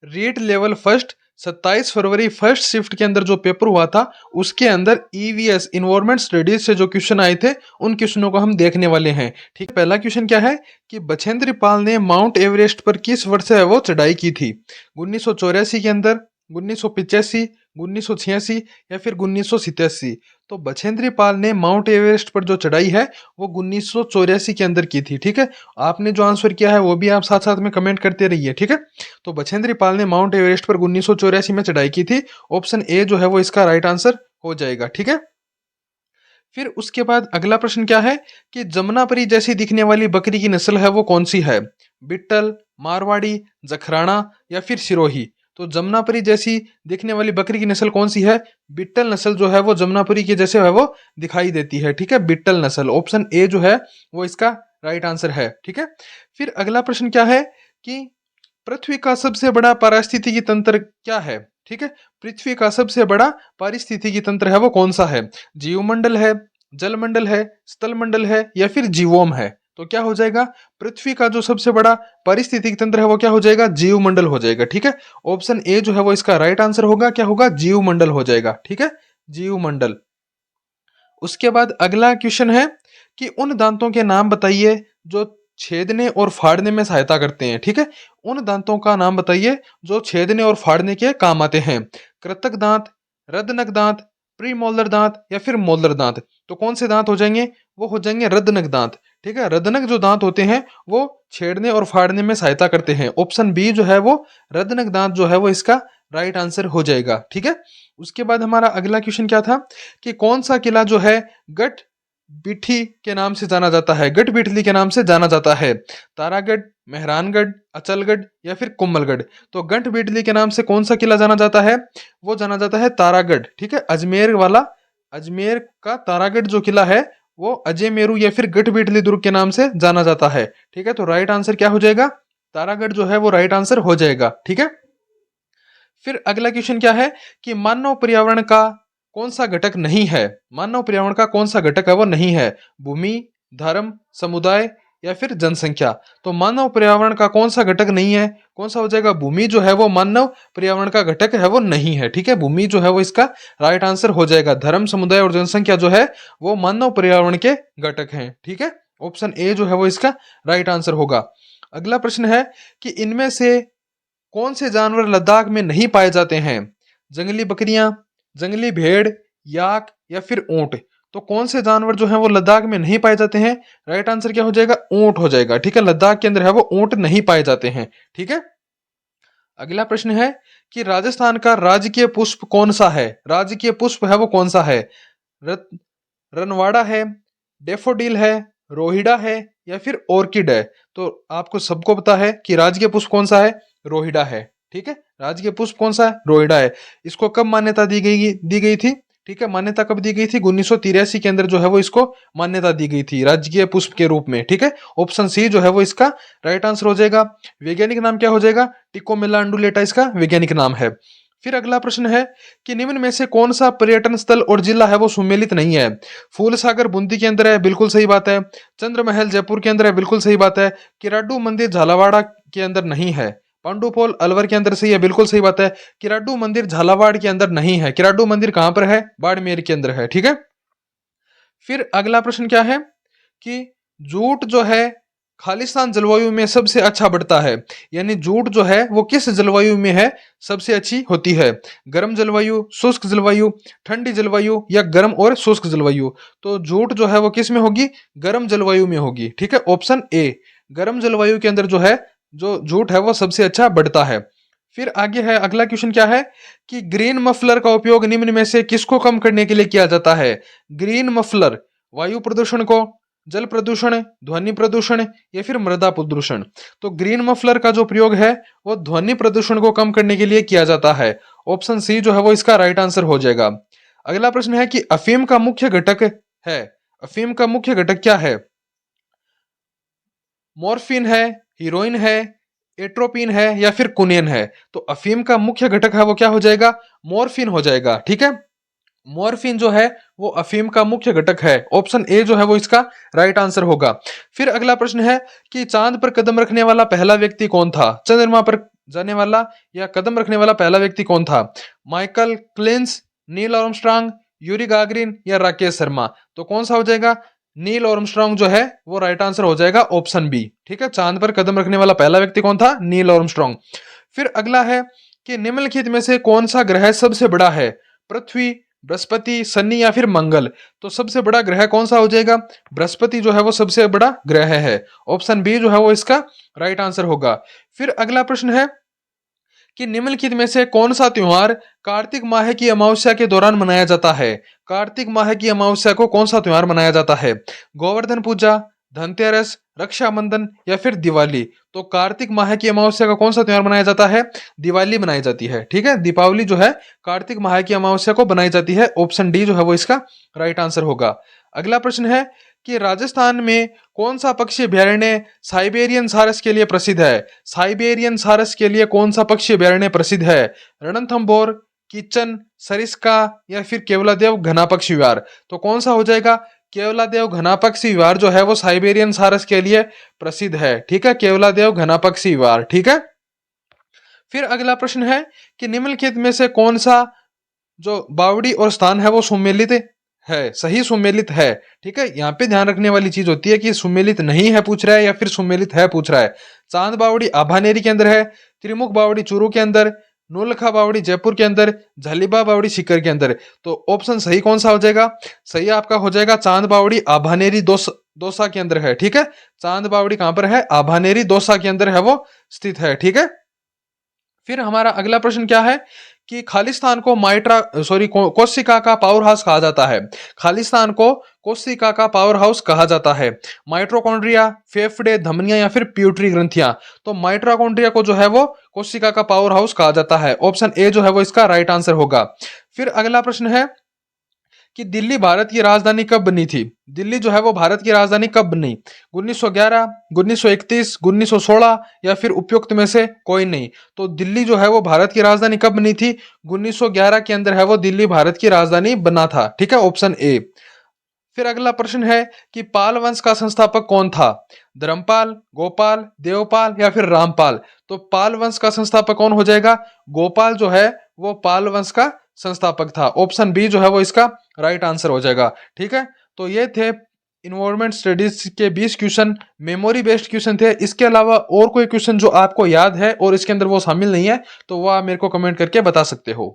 REET level first 27 फरवरी first shift के अंदर जो पेपर हुआ था उसके अंदर ईवीएस इन्वायरमेंट स्टडीज से जो क्वेश्चन आए थे उन क्वेश्चनों को हम देखने वाले हैं। ठीक है, पहला क्वेश्चन क्या है कि बछेंद्री पाल ने माउंट एवरेस्ट पर किस वर्ष से वो चढ़ाई की थी? 1984 के अंदर, 1985, 1986 या फिर 1987? तो बछेंद्री पाल ने माउंट एवरेस्ट पर जो चढ़ाई है वो 1984 के अंदर की थी। ठीक है, आपने जो आंसर किया है वो भी आप साथ साथ में कमेंट करते रहिए। ठीक है, तो बछेंद्री पाल ने माउंट एवरेस्ट पर 1984 में चढ़ाई की थी। ऑप्शन ए जो है वो इसका राइट आंसर हो जाएगा। ठीक है, फिर उसके बाद अगला प्रश्न क्या है कि जमुनापरी जैसी दिखने वाली बकरी की नस्ल है वो कौन सी है? बिट्टल, मारवाड़ी, जखराना या फिर सिरोही? तो जमुनापरी जैसी दिखने वाली बकरी की नस्ल कौन सी है? बिट्टल नस्ल जो है वो जमुनापरी के जैसे है वो दिखाई देती है। ठीक है, बिट्टल नस्ल, ऑप्शन ए जो है वो इसका राइट आंसर है। ठीक है, फिर अगला प्रश्न क्या है कि पृथ्वी का सबसे बड़ा पारिस्थितिकी तंत्र क्या है? ठीक है, पृथ्वी का सबसे बड़ा पारिस्थितिकी तंत्र है वो कौन सा है? जीवमंडल है, जलमंडल है, स्थलमंडल है या फिर जीवोम है? तो क्या हो जाएगा? पृथ्वी का जो सबसे बड़ा पारिस्थितिकी तंत्र है वो क्या हो जाएगा? जीवमंडल हो जाएगा। ठीक है, ऑप्शन ए जो है वो इसका राइट आंसर होगा। क्या होगा? जीवमंडल हो जाएगा। ठीक है, जीवमंडल। उसके बाद अगला क्वेश्चन है कि उन दांतों के नाम बताइए जो छेदने और फाड़ने में सहायता करते हैं। ठीक है, उन दांतों का नाम बताइए जो छेदने और फाड़ने के काम आते हैं। कृतक दांत, रदनक दांत, प्रीमोलर दांत या फिर मोलर दांत? तो कौन से दांत हो जाएंगे? वो हो जाएंगे रदनक दांत। ठीक है, रदनक जो दांत होते हैं वो छेड़ने और फाड़ने में सहायता करते हैं। ऑप्शन बी जो है वो रदनक दांत जो है वो इसका राइट आंसर हो जाएगा। ठीक है, उसके बाद हमारा अगला क्वेश्चन क्या था कि कौन सा किला जो है गट बिठी के नाम से जाना जाता है? गट बिठली के नाम से जाना जाता है। तारागढ़, मेहरानगढ़, अचलगढ़ या फिर कुंभलगढ़? तो गट बिठली के नाम से कौन सा किला जाना जाता है? वो जाना जाता है तारागढ़। ठीक है, अजमेर वाला, अजमेर का तारागढ़ जो किला है वो अजय मेरू या फिर गट बिठली दुर्ग के नाम से जाना जाता है। ठीक है, तो राइट आंसर क्या हो जाएगा? तारागढ़ जो है वो राइट आंसर हो जाएगा। ठीक है, फिर अगला क्वेश्चन क्या है कि मानव पर्यावरण का कौन सा घटक नहीं है? मानव पर्यावरण का कौन सा घटक है वो नहीं है? भूमि, धर्म, समुदाय या फिर जनसंख्या? तो मानव पर्यावरण का कौन सा घटक नहीं है? कौन सा हो जाएगा? भूमि जो है वो मानव पर्यावरण का घटक है वो नहीं है। ठीक है, भूमि जो है वो इसका राइट आंसर हो जाएगा। धर्म, समुदाय और जनसंख्या जो है वो मानव पर्यावरण के घटक हैं। ठीक है, ऑप्शन ए जो है वो इसका राइट आंसर होगा। अगला प्रश्न है कि इनमें से कौन से जानवर लद्दाख में नहीं पाए जाते हैं? जंगली बकरियां, जंगली भेड़, याक या फिर ऊंट? तो कौन से जानवर जो हैं वो लद्दाख में नहीं पाए जाते हैं? राइट आंसर क्या हो जाएगा? ऊंट हो जाएगा। ठीक है, लद्दाख के अंदर है वो ऊंट नहीं पाए जाते हैं। ठीक है, अगला प्रश्न है कि राजस्थान का राजकीय पुष्प कौन सा है? राजकीय पुष्प है वो कौन सा है? रत, रनवाड़ा है, डेफोडिल है, रोहिड़ा है या फिर ऑर्किड है? तो आपको सबको पता है कि राजकीय पुष्प कौन सा है? रोहिड़ा है। ठीक है, राजकीय पुष्प कौन सा है? रोहिड़ा है। इसको कब मान्यता दी गई थी? ठीक है, मान्यता कब दी गई थी? 1983 के अंदर जो है वो इसको मान्यता दी गई थी राजकीय पुष्प के रूप में। ठीक है, ऑप्शन सी जो है वो इसका राइट आंसर हो जाएगा। वैज्ञानिक नाम क्या हो जाएगा? टिकोमेला अंडुलेटा इसका वैज्ञानिक नाम है। फिर अगला प्रश्न है कि निम्न में से कौन सा पर्यटन स्थल और जिला है वो सुमेलित नहीं है? फूल सागर बूंदी के अंदर है, बिल्कुल सही बात है। चंद्रमहल जयपुर के अंदर है, बिल्कुल सही बात है। किराडू मंदिर झालावाड़ के अंदर नहीं है। पांडुपोल अलवर के अंदर सही है, बिल्कुल सही बात है। किराडू मंदिर झालावाड़ के अंदर नहीं है। किराडू मंदिर कहां पर है? बाड़मेर के अंदर है। ठीक है, फिर अगला प्रश्न क्या है कि जूट जो है खालिस्तान जलवायु में सबसे अच्छा बढ़ता है, यानी जूट जो है वो किस जलवायु में है सबसे अच्छी होती है? गर्म जलवायु, शुष्क जलवायु, ठंडी जलवायु या गर्म और शुष्क जलवायु? तो जूट जो है वो किस में होगी? गर्म जलवायु में होगी। ठीक है, ऑप्शन ए गर्म जलवायु के अंदर जो है जो जूट है वो सबसे अच्छा बढ़ता है। फिर आगे है अगला क्वेश्चन क्या है कि ग्रीन मफलर का उपयोग निम्न में से किसको कम करने के लिए किया जाता है? ग्रीन मफलर वायु प्रदूषण को, जल प्रदूषण, ध्वनि प्रदूषण या फिर मृदा प्रदूषण? तो ग्रीन मफलर का जो प्रयोग है वो ध्वनि प्रदूषण को कम करने के लिए किया जाता है। ऑप्शन सी जो है वो इसका राइट आंसर हो जाएगा। अगला प्रश्न है कि अफीम का मुख्य घटक है, अफीम का मुख्य घटक क्या है? मॉर्फिन है, हीरोइन है, एट्रोपिन है या फिर कुनेन है? तो अफीम का मुख्य घटक है वो क्या हो जाएगा? मॉर्फिन हो जाएगा। ठीक है, मॉर्फिन जो है वो अफीम का मुख्य घटक है। ऑप्शन ए जो है वो इसका राइट आंसर होगा। फिर अगला प्रश्न है कि चांद पर कदम रखने वाला पहला व्यक्ति कौन था? चंद्रमा पर जाने वाला या कदम रखने वाला पहला व्यक्ति कौन था? Michael Collins, Neil Armstrong, Yuri Gagarin या राकेश शर्मा? तो कौन सा हो जाएगा? नील आर्मस्ट्रांग जो है वो राइट आंसर हो जाएगा, ऑप्शन बी। ठीक है, चांद पर कदम रखने वाला पहला व्यक्ति कौन था? Neil Armstrong. फिर अगला है कि निम्नलिखित में से कौन सा ग्रह सबसे बड़ा है? पृथ्वी, बृहस्पति, शनि या फिर मंगल? तो सबसे बड़ा ग्रह कौन सा हो जाएगा? बृहस्पति जो है वो सबसे बड़ा ग्रह है, ऑप्शन बी जो है वो इसका राइट आंसर होगा। फिर अगला प्रश्न है कि निम्नलिखित में से कौन सा त्योहार कार्तिक माह की अमावस्या के दौरान मनाया जाता है? कार्तिक माह की अमावस्या को कौन सा त्योहार मनाया जाता है? गोवर्धन पूजा, धनतेरस, रक्षाबंधन या फिर दिवाली? तो कार्तिक माह की अमावस्या का कौन सा त्योहार मनाया जाता है? दिवाली मनाई जाती है। ठीक है, दीपावली जो है कार्तिक माह की अमावस्या को बनाई जाती है, ऑप्शन डी जो है वो इसका राइट आंसर होगा। अगला प्रश्न है कि राजस्थान में कौन सा पक्षी अभ्यारण्य साइबेरियन सारस के लिए प्रसिद्ध है? साइबेरियन सारस के लिए कौन सा पक्षी अभ्यारण्य प्रसिद्ध है? रणथंभौर, किचन, सरिस्का या फिर केवलादेव घना पक्षी विहार? तो कौन सा हो जाएगा? केवलादेव घना पक्षी विहार जो है वो साइबेरियन सारस के लिए प्रसिद्ध है। ठीक है, केवलादेव घना पक्षी विहार। ठीक है, फिर अगला प्रश्न है कि निम्नलिखित में से कौन सा जो बावड़ी और स्थान है वो सुमेलित है? सही सुमेलित है। ठीक है, यहाँ पे ध्यान रखने वाली चीज होती है कि सुमेलित नहीं है पूछ रहा है या फिर सुमेलित है पूछ रहा है। चांद बावड़ी आभानेरी के अंदर है, त्रिमुख बावड़ी चूरू के अंदर, नौलखा बावड़ी जयपुर के अंदर, झालीबा बावड़ी सीकर के अंदर? तो ऑप्शन सही कौन सा हो जाएगा? सही आपका हो जाएगा चांद बावड़ी आभानेरी दौसा के अंदर है। ठीक है, चांद बावड़ी कहां पर है? आभानेरी दौसा के अंदर है वो स्थित है। ठीक है, फिर हमारा अगला प्रश्न क्या है कि खालिस्तान को कोशिका का पावर हाउस कहा जाता है? खालिस्तान को कोशिका का पावर हाउस कहा जाता है। माइट्रोकॉन्ड्रिया, फेफड़े, धमनियां या फिर प्यूटरी ग्रंथियां? तो माइट्रोकॉन्ड्रिया को जो है वो कोशिका का पावर हाउस कहा जाता है, ऑप्शन ए जो है वो इसका राइट आंसर होगा। फिर अगला प्रश्न है कि दिल्ली भारत की राजधानी कब बनी थी? दिल्ली जो है वो भारत की राजधानी कब बनी? 1911, 1931, 1916 या फिर उपयुक्त में से कोई नहीं? तो दिल्ली जो है वो भारत की राजधानी कब बनी थी? 1911 के अंदर है वो दिल्ली भारत की राजधानी बना था। ठीक है, ऑप्शन ए। फिर अगला प्रश्न है कि पाल वंश का संस्थापक कौन था? धर्मपाल, गोपाल, देवपाल या फिर रामपाल? तो पाल वंश का संस्थापक कौन हो जाएगा? गोपाल जो है वो पाल वंश का संस्थापक था, ऑप्शन बी जो है वो इसका राइट आंसर हो जाएगा। ठीक है, तो ये थे इन्वायरमेंट स्टडीज के 20 क्वेश्चन, मेमोरी बेस्ड क्वेश्चन थे। इसके अलावा और कोई क्वेश्चन जो आपको याद है और इसके अंदर वो शामिल नहीं है तो वह आप मेरे को कमेंट करके बता सकते हो।